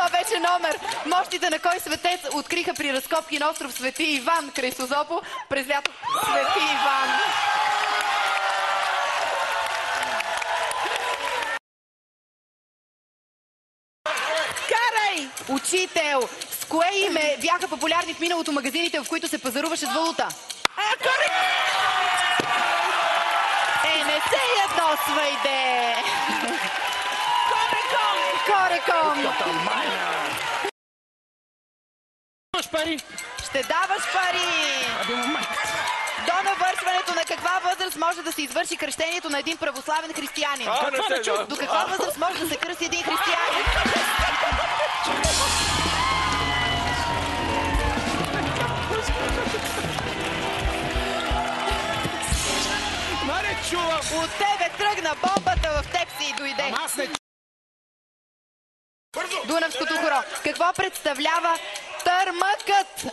Това беше номер. Мощите на кой светец откриха при разкопки на остров Свети Иван край Созопол през лято? Свети Иван. Карай! Учител! С кое име бяха популярни в миналото магазините, в които се пазаруваше с валута? Не се ядосвайде! Кореком! Ще даваш пари! До навършването на каква възраст може да се извърши кръщението на един православен християнин? До каква възраст може да се кръсти един християнин? От тебе тръгна бомбата, в теб си дойде. Дунавското хоро. Какво представлява търмъкът?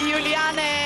Юлияне,